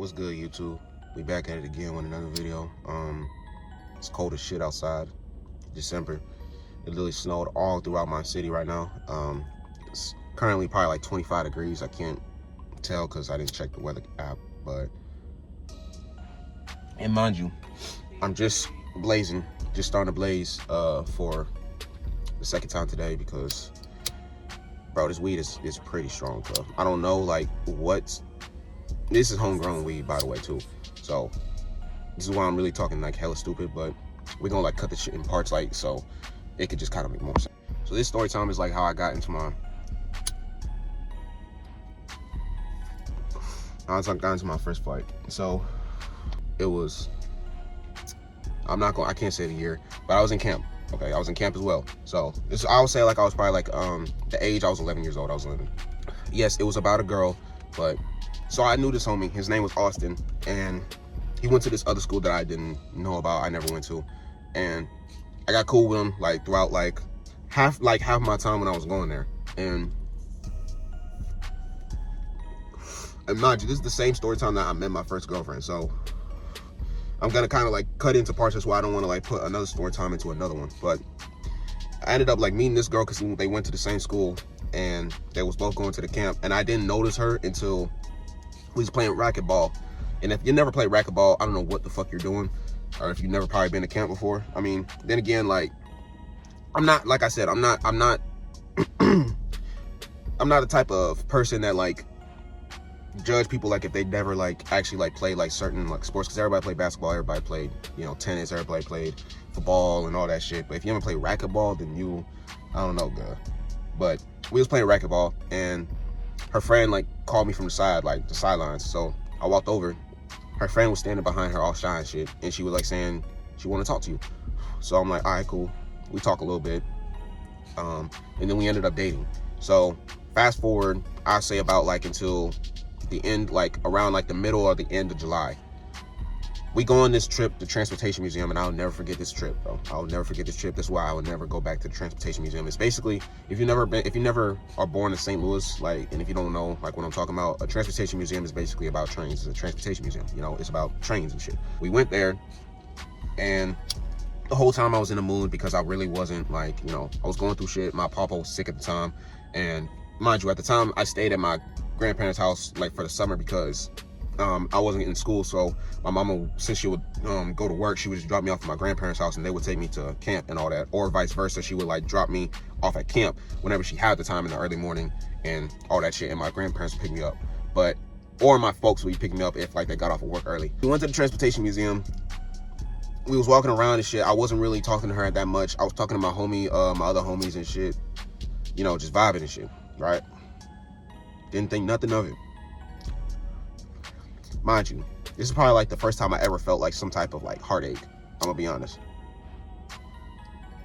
What's good, YouTube? We back at it again with another video. It's cold as shit outside. December. It literally snowed all throughout my city right now. It's currently probably like 25 degrees. I can't tell because I didn't check the weather app, but and mind you, I'm just blazing, just starting to blaze for the second time today because, bro, this weed is pretty strong, bro. I don't know like what's. This is homegrown weed, by the way, too. So this is why I'm really talking like hella stupid, but we're gonna like cut the shit in parts, like, so it could just kind of make more sense. So this story time is like how I got into my first fight. So it was, I can't say the year, but I was in camp. Okay, I was in camp as well. So this, I would say like I was probably like the age, I was 11 years old. I was 11. Yes, it was about a girl, but so I knew this homie. His name was Austin, and he went to this other school that I didn't know about. I never went to, and I got cool with him like throughout like half my time when I was going there. And mind you, this is the same story time that I met my first girlfriend. So I'm gonna kind of like cut into parts. That's why I don't want to like put another story time into another one. But I ended up like meeting this girl because they went to the same school and they was both going to the camp, and I didn't notice her until we was playing racquetball. And if you never played racquetball, I don't know what the fuck you're doing, or if you've never probably been to camp before. I mean, then again, like, I'm not, like I said, I'm not I'm not the type of person that like judge people like if they never like actually like play like certain like sports, because everybody played basketball, everybody played, you know, tennis, everybody played football and all that shit. But if you haven't played racquetball, then you, I don't know, girl. But we was playing racquetball, and her friend like called me from the side, like the sidelines. So I walked over. Her friend was standing behind her all shy and shit, and she was like saying she wanted to talk to you. So I'm like, all right, cool. We talk a little bit, and then we ended up dating. So fast forward, I say about like until the end, like around like the middle or the end of July. We go on this trip to Transportation Museum, and I'll never forget this trip, bro. I'll never forget this trip. That's why I would never go back to the Transportation Museum. It's basically, if you never are born in St. Louis, like, and if you don't know like what I'm talking about, a Transportation Museum is basically about trains. It's a transportation museum, you know, it's about trains and shit. We went there, and the whole time I was in the mood because I really wasn't like, you know, I was going through shit. My papa was sick at the time, and mind you, at the time I stayed at my grandparents' house like for the summer because I wasn't in school. So my mama, since she would go to work, she would just drop me off at my grandparents' house, and they would take me to camp and all that, or vice versa. She would like drop me off at camp whenever she had the time in the early morning and all that shit, and my grandparents would pick me up. But or my folks would pick me up if like they got off of work early. We went to the Transportation Museum. We was walking around and shit. I wasn't really talking to her that much. I was talking to my homie, my other homies and shit, you know, just vibing and shit, right? Didn't think nothing of it. Mind you, this is probably like the first time I ever felt like some type of like heartache. I'm gonna be honest.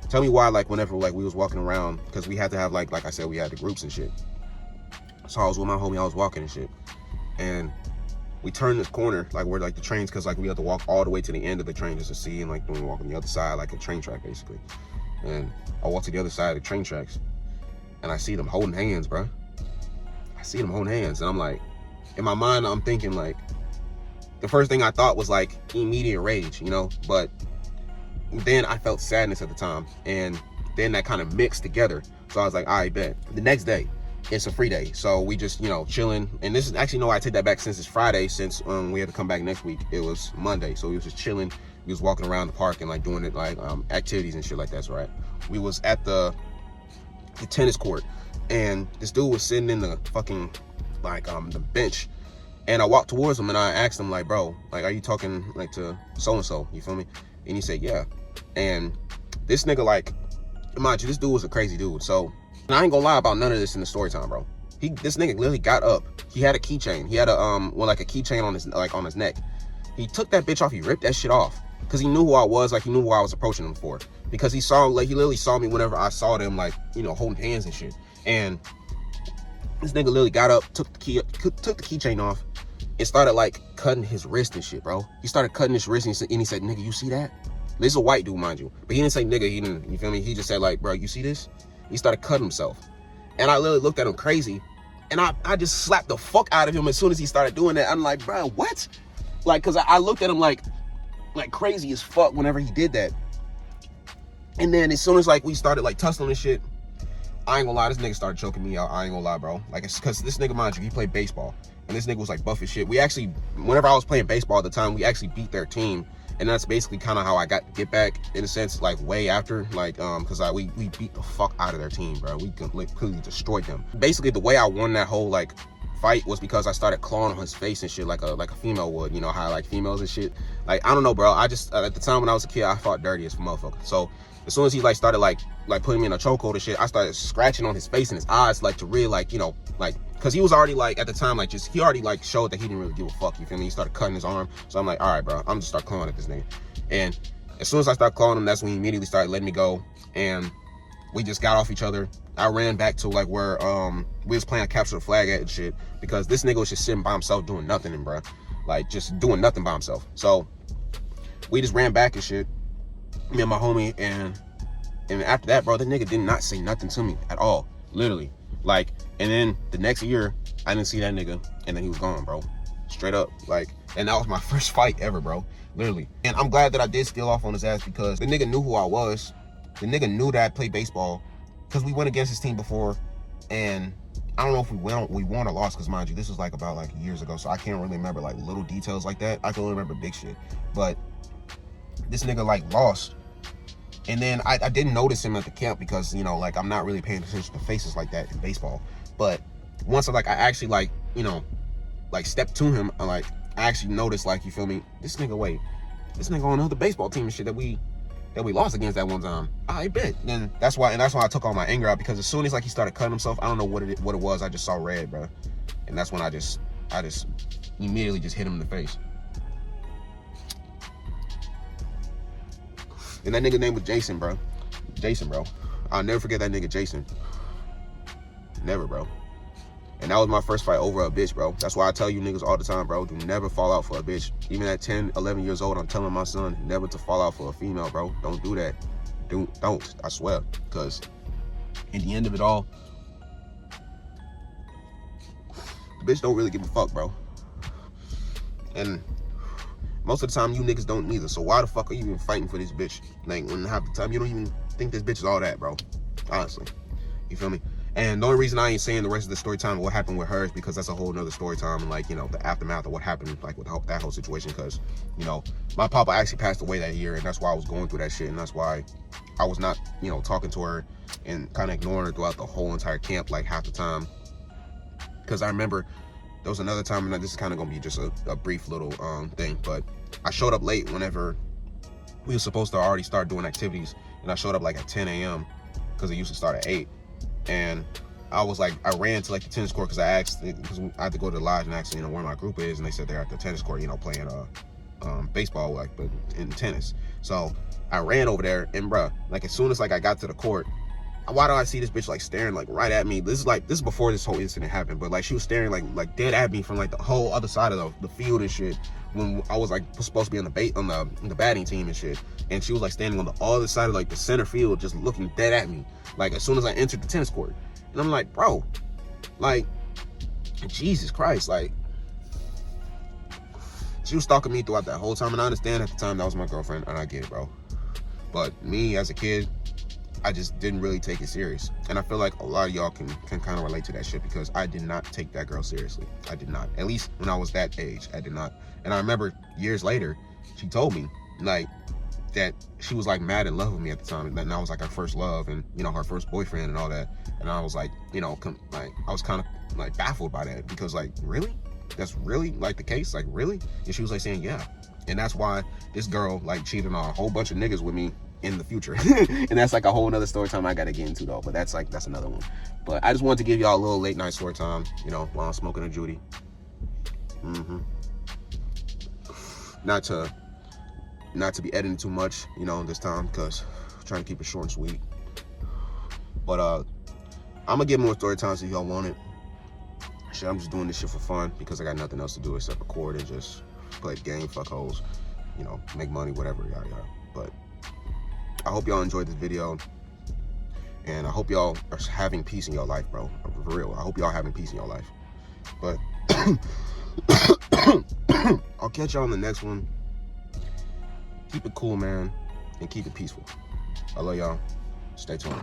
Tell me why, like whenever like we was walking around, because we had to have like I said, we had the groups and shit. So I was with my homie, I was walking and shit, and we turned this corner like where like the trains, because like we had to walk all the way to the end of the train just to see, and like then we walk on the other side like a train track basically. And I walked to the other side of the train tracks, and I see them holding hands, bro. I see them holding hands, and I'm like, in my mind, I'm thinking like, the first thing I thought was like immediate rage, you know, but then I felt sadness at the time, and then that kind of mixed together. So I was like, all right, bet. The next day, it's a free day, so we just, you know, chilling. And this is actually, no, I take that back, since it's Friday, since we had to come back next week, it was Monday. So we was just chilling. We was walking around the park and like doing it like activities and shit like that. So right, we was at the tennis court, and this dude was sitting in the fucking like the bench. And I walked towards him and I asked him like, bro, like, are you talking like to so-and-so, you feel me? And he said, yeah. And this nigga, like, mind you, this dude was a crazy dude. So, and I ain't gonna lie about none of this in the story time, bro. This nigga literally got up. He had a keychain. He had a, like a keychain on his neck. He took that bitch off, he ripped that shit off. Cause he knew who I was, like he knew who I was approaching him for. Because he saw, like, he literally saw me whenever I saw them, like, you know, holding hands and shit. And this nigga literally got up, took the keychain off, and started like cutting his wrist and shit, bro. He started cutting his wrist, and he said, nigga, you see that? This is a white dude, mind you. But he didn't say nigga, he didn't, you feel me? He just said like, bro, you see this? He started cutting himself. And I literally looked at him crazy, and I just slapped the fuck out of him as soon as he started doing that. I'm like, bro, what? Like, cause I looked at him like crazy as fuck whenever he did that. And then as soon as like we started like tussling and shit, I ain't gonna lie, this nigga started choking me out. I ain't gonna lie, bro. Like, it's cause this nigga, mind you, he played baseball. And this nigga was like buff as shit. We actually, whenever I was playing baseball at the time, we actually beat their team. And that's basically kind of how I got to get back, in a sense, like way after, like, cause we beat the fuck out of their team, bro. We completely destroyed them. Basically, the way I won that whole like fight was because I started clawing on his face and shit like a female would. You know how like females and shit. Like, I don't know, bro. I just at the time when I was a kid, I fought dirty as a motherfucker. So as soon as he like started like putting me in a chokehold and shit, I started scratching on his face and his eyes, like to really like, you know, like, cause he was already like at the time like he already like showed that he didn't really give a fuck. You feel me? He started cutting his arm. So I'm like, all right, bro, I'm just start clawing at this nigga. And as soon as I started clawing him, that's when he immediately started letting me go. And we just got off each other. I ran back to like where we was playing capture the flag at and shit, because this nigga was just sitting by himself doing nothing, and bro, like just doing nothing by himself. So we just ran back and shit, me and my homie, and after that, bro, the nigga did not say nothing to me at all, literally. Like, and then the next year, I didn't see that nigga, and then he was gone, bro, straight up. Like, and that was my first fight ever, bro, literally. And I'm glad that I did steal off on his ass, because the nigga knew who I was. The nigga knew that I played baseball, because we went against his team before, and I don't know if we won or lost, because mind you, this was like about like years ago, so I can't really remember like little details like that. I can only remember big shit. But this nigga like lost, and then I didn't notice him at the camp, because, you know, like I'm not really paying attention to faces like that in baseball. But once I actually like, you know, like stepped to him, I actually noticed, like, you feel me, this nigga on another baseball team and shit that we lost against that one time. I bet. Then that's why I took all my anger out, because as soon as like he started cutting himself, I don't know what it was, I just saw red, bro. And that's when I just immediately just hit him in the face. And that nigga name was Jason, bro. I'll never forget that nigga Jason. Never, bro. And that was my first fight over a bitch, bro. That's why I tell you niggas all the time, bro, do never fall out for a bitch. Even at 10, 11 years old, I'm telling my son never to fall out for a female, bro. Don't do that. Don't, I swear. Because in the end of it all, the bitch don't really give a fuck, bro. And most of the time, you niggas don't neither. So why the fuck are you even fighting for this bitch? Like, when half the time, you don't even think this bitch is all that, bro. Honestly. You feel me? And the only reason I ain't saying the rest of the story time, what happened with her, is because that's a whole nother story time, and like, you know, the aftermath of what happened, like with that whole situation. Because, you know, my papa actually passed away that year, and that's why I was going through that shit, and that's why I was not, you know, talking to her and kind of ignoring her throughout the whole entire camp, like half the time. Because I remember there was another time, and this is kind of gonna be just a brief little thing, but I showed up late whenever we were supposed to already start doing activities, and I showed up like at 10 a.m. because it used to start at 8. And I was like, I ran to like the tennis court, because I asked, because I had to go to the lodge and ask, you know, where my group is, and they said they're at the tennis court, you know, playing baseball, like, but in tennis. So I ran over there, and bruh, like as soon as like I got to the court, why do I see this bitch like staring like right at me? This is before this whole incident happened, but like she was staring like dead at me from like the whole other side of the field and shit, when I was like supposed to be on the batting team and shit. And she was like standing on the other side of like the center field, just looking dead at me, like as soon as I entered the tennis court. And I'm like, bro, like, Jesus Christ, like, she was stalking me throughout that whole time. And I understand at the time that was my girlfriend, and I get it, bro. But me as a kid, I just didn't really take it serious. And I feel like a lot of y'all can kind of relate to that shit, because I did not take that girl seriously. I did not. At least when I was that age, I did not. And I remember years later, she told me, like, that she was like mad in love with me at the time, and that I was like her first love, and, you know, her first boyfriend and all that. And I was like, you know, like, I was kind of like baffled by that, because like, really? That's really like the case? Like, really? And she was like saying, yeah. And that's why this girl like cheated on a whole bunch of niggas with me in the future. And that's like a whole nother story time I gotta get into though, but that's another one. But I just wanted to give y'all a little late night story time, you know, while I'm smoking a Judy. Not to be editing too much, you know, this time, because I'm trying to keep it short and sweet. But I'm gonna get more story times if y'all want it. Shit, I'm just doing this shit for fun, because I got nothing else to do except record and just play the game, fuck hoes, you know, make money, whatever, yada yada. But I hope y'all enjoyed this video, and I hope y'all are having peace in your life, bro. For real, I hope y'all having peace in your life. But I'll catch y'all on the next one. Keep it cool, man, and keep it peaceful. I love y'all. Stay tuned.